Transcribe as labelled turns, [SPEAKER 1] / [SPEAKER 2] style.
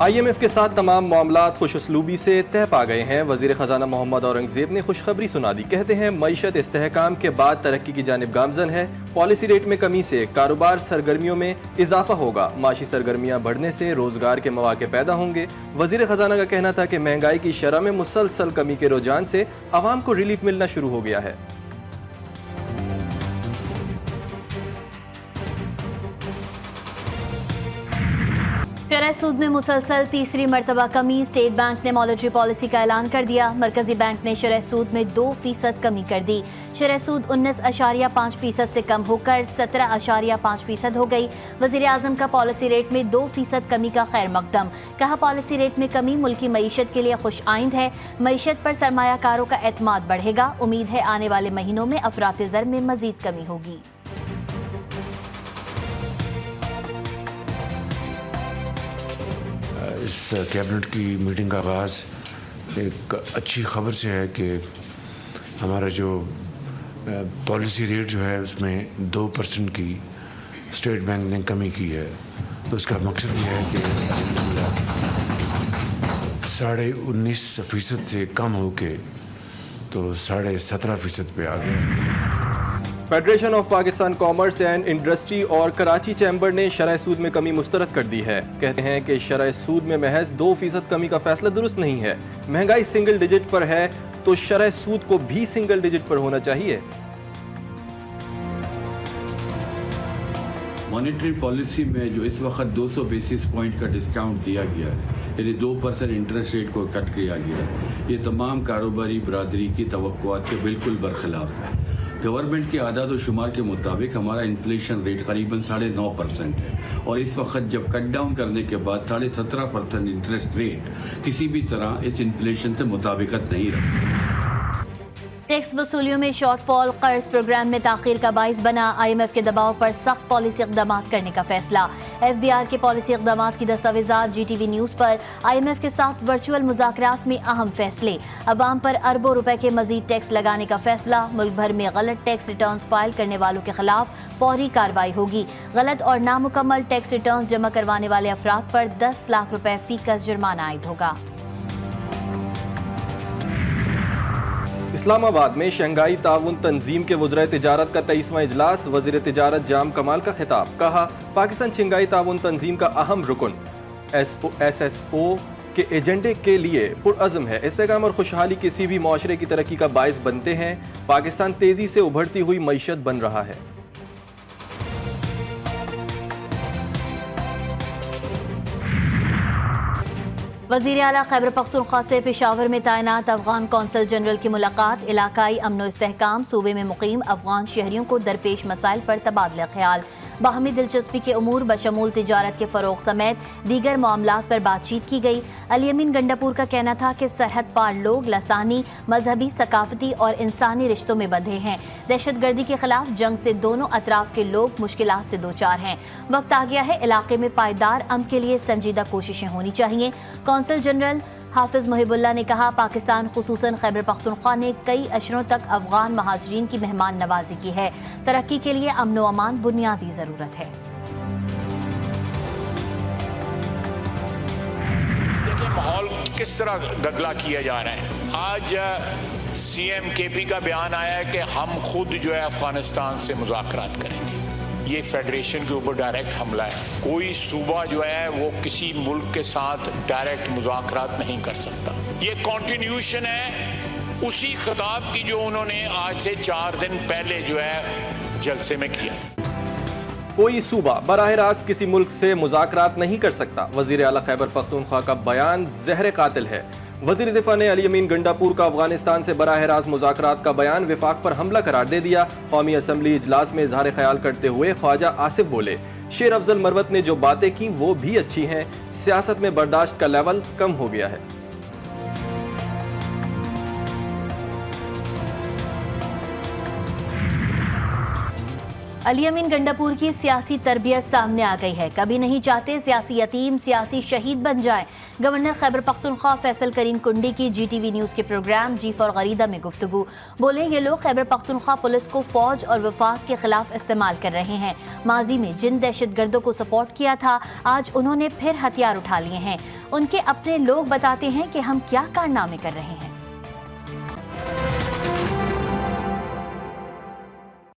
[SPEAKER 1] IMF کے ساتھ تمام معاملات خوش اسلوبی سے طے پا گئے ہیں۔ وزیر خزانہ محمد اورنگزیب نے خوشخبری سنا دی۔ کہتے ہیں معیشت استحکام کے بعد ترقی کی جانب گامزن ہے۔ پالیسی ریٹ میں کمی سے کاروبار سرگرمیوں میں اضافہ ہوگا۔ معاشی سرگرمیاں بڑھنے سے روزگار کے مواقع پیدا ہوں گے۔ وزیر خزانہ کا کہنا تھا کہ مہنگائی کی شرح میں مسلسل کمی کے رجحان سے عوام کو ریلیف ملنا شروع ہو گیا ہے۔
[SPEAKER 2] شرح سود میں مسلسل تیسری مرتبہ کمی۔ اسٹیٹ بینک نے مانیٹری پالیسی کا اعلان کر دیا۔ مرکزی بینک نے شرح سود میں 2% کمی کر دی۔ شرح سود 19.5% سے کم ہو کر 17.5% ہو گئی۔ وزیر اعظم کا پالیسی ریٹ میں 2% کمی کا خیر مقدم۔ کہا پالیسی ریٹ میں کمی ملکی معیشت کے لیے خوش آئند ہے۔ معیشت پر سرمایہ کاروں کا اعتماد بڑھے گا۔ امید ہے آنے والے مہینوں میں افراط زر میں مزید کمی ہوگی۔
[SPEAKER 3] اس کیبنٹ کی میٹنگ کا آغاز ایک اچھی خبر سے ہے کہ ہمارا جو پالیسی ریٹ جو ہے اس میں 2% کی اسٹیٹ بینک نے کمی کی ہے۔ تو اس کا مقصد یہ ہے کہ 19.5% سے کم ہو کے تو 17.5% پہ آ گیا۔
[SPEAKER 1] Federation of Pakistan commerce and industry اور کراچی چیمبر نے شرح سود میں کمی مسترد کر دی ہے۔ کہتے ہیں کہ شرح سود میں محض 2% کمی کا فیصلہ درست نہیں ہے۔ مہنگائی سنگل ڈیجٹ پر ہے تو شرح سود کو بھی سنگل ڈیجٹ پر ہونا چاہیے۔
[SPEAKER 4] مانیٹری پالیسی میں جو اس وقت 200 بیسس پوائنٹ کا ڈسکاؤنٹ دیا گیا ہے، یعنی 2% انٹرسٹ ریٹ کو کٹ کیا گیا ہے، یہ تمام کاروباری برادری کی توقعات کے بالکل برخلاف ہے۔ گورنمنٹ کے اعداد و شمار کے مطابق ہمارا انفلیشن ریٹ قریباً 9.5% ہے، اور اس وقت جب کٹ ڈاؤن کرنے کے بعد 17.5% انٹرسٹ ریٹ کسی بھی طرح اس انفلیشن سے مطابقت نہیں رکھتا۔
[SPEAKER 2] ٹیکس وصولیوں میں شارٹ فال قرض پروگرام میں تاخیر کا باعث بنا۔ IMF کے دباؤ پر سخت پالیسی اقدامات کرنے کا فیصلہ۔ FBR کے پالیسی اقدامات کی دستاویزات GTV نیوز پر۔ IMF کے ساتھ ورچوئل مذاکرات میں اہم فیصلے۔ عوام پر اربوں روپے کے مزید ٹیکس لگانے کا فیصلہ۔ ملک بھر میں غلط ٹیکس ریٹرنز فائل کرنے والوں کے خلاف فوری کارروائی ہوگی۔ غلط اور نامکمل ٹیکس ریٹرنز جمع کروانے والے افراد پر 10 لاکھ روپے فی کس جرمانہ عائد ہوگا۔
[SPEAKER 1] اسلام آباد میں شنگھائی تعاون تنظیم کے وزرائے تجارت کا 23واں اجلاس۔ وزیر تجارت جام کمال کا خطاب۔ کہا پاکستان شنگھائی تعاون تنظیم کا اہم رکن SSO کے ایجنڈے کے لیے پرعزم ہے۔ استحکام اور خوشحالی کسی بھی معاشرے کی ترقی کا باعث بنتے ہیں۔ پاکستان تیزی سے ابھرتی ہوئی معیشت بن رہا ہے۔
[SPEAKER 2] وزیر اعلیٰ خیبر پختونخوا سے پشاور میں تعینات افغان قونصل جنرل کی ملاقات۔ علاقائی امن و استحکام، صوبے میں مقیم افغان شہریوں کو درپیش مسائل پر تبادلہ خیال۔ باہمی دلچسپی کے امور بشمول تجارت کے فروغ سمیت دیگر معاملات پر بات چیت کی گئی۔ الیمین گنڈاپور کا کہنا تھا کہ سرحد پار لوگ لسانی، مذہبی، ثقافتی اور انسانی رشتوں میں بندھے ہیں۔ دہشت گردی کے خلاف جنگ سے دونوں اطراف کے لوگ مشکلات سے دوچار ہیں۔ وقت آ گیا ہے علاقے میں پائیدار امن کے لیے سنجیدہ کوششیں ہونی چاہیے۔ قونصل جنرل حافظ محب اللہ نے کہا پاکستان خصوصاً خیبر پختونخوا نے کئی اشروں تک افغان مہاجرین کی مہمان نوازی کی ہے۔ ترقی کے لیے امن و امان بنیادی ضرورت ہے۔
[SPEAKER 5] دیکھیں ماحول کس طرح گدلا کیا جا رہا ہے۔ آج CM KP کا بیان آیا ہے کہ ہم خود جو ہے افغانستان سے مذاکرات کریں گے۔ یہ فیڈریشن کے اوپر ڈائریکٹ حملہ ہے۔ کوئی صوبہ جو ہے وہ کسی ملک کے ساتھ ڈائریکٹ مذاکرات نہیں کر سکتا۔ یہ کنٹینیوشن ہے اسی خطاب کی جو انہوں نے آج سے 4 دن پہلے جو ہے جلسے میں کیا۔
[SPEAKER 1] کوئی صوبہ براہ راست کسی ملک سے مذاکرات نہیں کر سکتا۔ وزیر اعلیٰ خیبر پختونخوا کا بیان زہر قاتل ہے۔ وزیر دفاع نے الیمین گنڈاپور کا افغانستان سے براہ راست مذاکرات کا بیان وفاق پر حملہ قرار دے دیا۔ قومی اسمبلی اجلاس میں اظہار خیال کرتے ہوئے خواجہ آصف بولے شیر افضل مروت نے جو باتیں کی وہ بھی اچھی ہیں، سیاست میں برداشت کا لیول کم ہو گیا ہے۔
[SPEAKER 2] علی امین گنڈاپور کی سیاسی تربیت سامنے آ گئی ہے. کبھی نہیں چاہتے سیاسی یتیم سیاسی شہید بن جائیں. گورنر خیبر پختونخوا فیصل کریم کنڈی کی جی ٹی وی نیوز کے پروگرام جی فار غریدہ میں گفتگو. بولے یہ لوگ خیبر پختونخوا پولیس کو فوج اور وفاق کے خلاف استعمال کر رہے ہیں. ماضی میں جن دہشت گردوں کو سپورٹ کیا تھا آج انہوں نے پھر ہتھیار اٹھا لیے ہیں. ان کے اپنے لوگ بتاتے ہیں کہ ہم کیا کارنامے کر رہے ہیں.